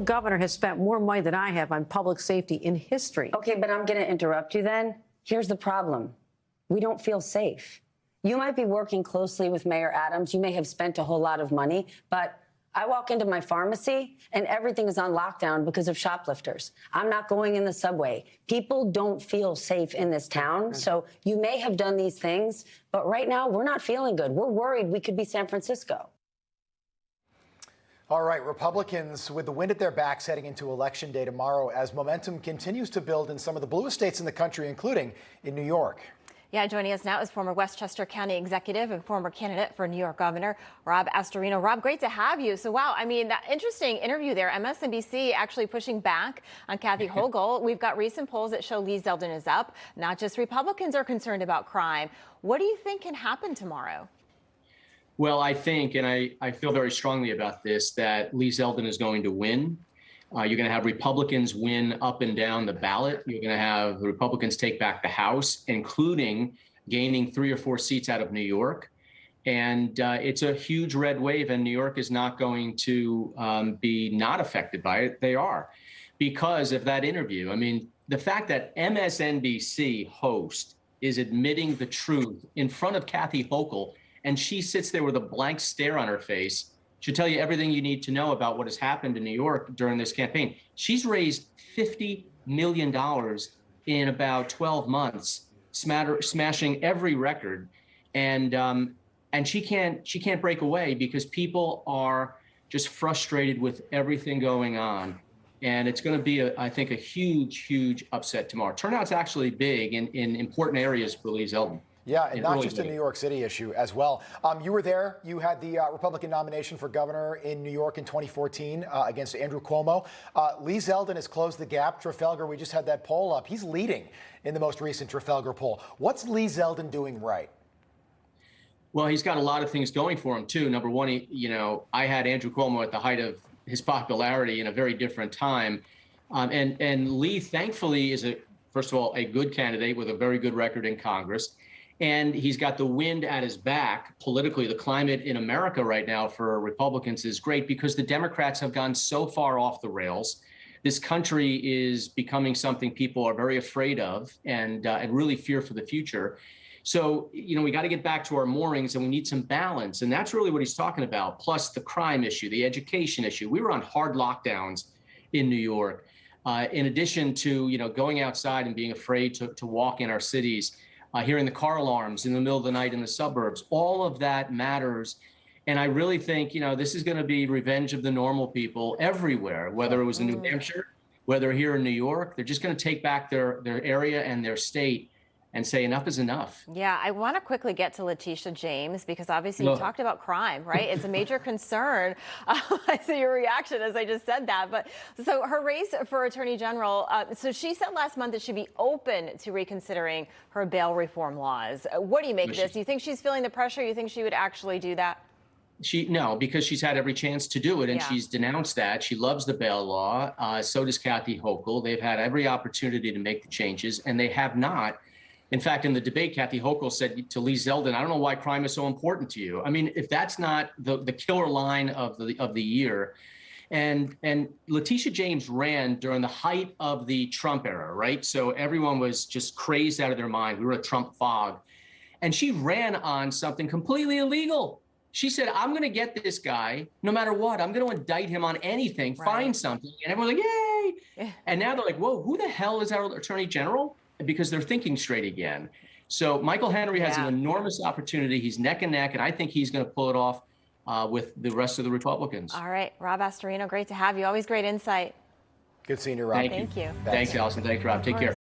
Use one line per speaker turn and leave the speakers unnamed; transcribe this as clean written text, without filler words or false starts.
Governor has spent more money than I have on public safety in history.
Okay, but I'm going to interrupt you then. Here's the problem. We don't feel safe. You might be working closely with Mayor Adams. You may have spent a whole lot of money, but I walk into my pharmacy and everything is on lockdown because of shoplifters. I'm not going in the subway. People don't feel safe in this town. So you may have done these things, but right now we're not feeling good. We're worried we could be San Francisco.
All right, Republicans with the wind at their backs heading into Election Day tomorrow as momentum continues to build in some of the bluest states in the country, including in New York.
Yeah, joining us now is former Westchester County executive and former candidate for New York Governor, Rob Astorino. Rob, great to have you. So, wow, I mean, that interesting interview there. MSNBC actually pushing back on Kathy Hochul. We've got recent polls that show Lee Zeldin is up. Not just Republicans are concerned about crime. What do you think can happen tomorrow?
Well, I think, and I feel very strongly about this, that Lee Zeldin is going to win. You're going to have Republicans win up and down the ballot. You're going to have the Republicans take back the House, including gaining 3 or 4 seats out of New York. And it's a huge red wave, and New York is not going to be not affected by it. They are, because of that interview. I mean, the fact that MSNBC host is admitting the truth in front of Kathy Hochul, and she sits there with a blank stare on her face, should tell you everything you need to know about what has happened in New York during this campaign. She's raised $50 million in about 12 months, smashing every record. And she can't break away because people are just frustrated with everything going on. And it's going to be, I think, a huge, huge upset tomorrow. Turnout's actually big in important areas for Lee Zeldin.
Yeah, and not just a New York City issue as well. You were there. You had the Republican nomination for governor in New York in 2014 against Andrew Cuomo. Lee Zeldin has closed the gap. Trafalgar, we just had that poll up. He's leading in the most recent Trafalgar poll. What's Lee Zeldin doing right?
Well, he's got a lot of things going for him, too. Number one, I had Andrew Cuomo at the height of his popularity in a very different time. And Lee, thankfully, is, first of all, a good candidate with a very good record in Congress. And he's got the wind at his back politically. The climate in America right now for Republicans is great because the Democrats have gone so far off the rails. This country is becoming something people are very afraid of and really fear for the future. So, we got to get back to our moorings and we need some balance. And that's really what he's talking about. Plus the crime issue, the education issue. We were on hard lockdowns in New York. In addition to, going outside and being afraid to walk in our cities. Hearing the car alarms in the middle of the night in the suburbs, all of that matters. And I really think, this is going to be revenge of the normal people everywhere, whether it was in New Hampshire, whether here in New York. They're just going to take back their area and their state and say enough is enough.
Yeah, I want to quickly get to Letitia James because obviously you talked about crime, right? It's a major concern. I see your reaction as I just said that. But so her race for Attorney General, so she said last month that she'd be open to reconsidering her bail reform laws. What do you make of this? Do you think she's feeling the pressure? You think she would actually do that?
No, because she's had every chance to do it, and she's denounced that. She loves the bail law. So does Kathy Hochul. They've had every opportunity to make the changes, and they have not. In fact, in the debate, Kathy Hochul said to Lee Zeldin, "I don't know why crime is so important to you." I mean, if that's not the killer line of the year, and Letitia James ran during the height of the Trump era, right? So everyone was just crazed out of their mind. We were a Trump fog, and she ran on something completely illegal. She said, "I'm going to get this guy no matter what. I'm going to indict him on anything, find something," and everyone's like, "Yay!" And now they're like, "Whoa, who the hell is our Attorney General?" Because they're thinking straight again. So Michael Henry has an enormous opportunity. He's neck and neck, and I think he's going to pull it off with the rest of the Republicans.
All right, Rob Astorino, great to have you. Always great insight.
Good seeing you, Rob.
Thank you.
Thanks, Allison. Thanks, Rob. Take care.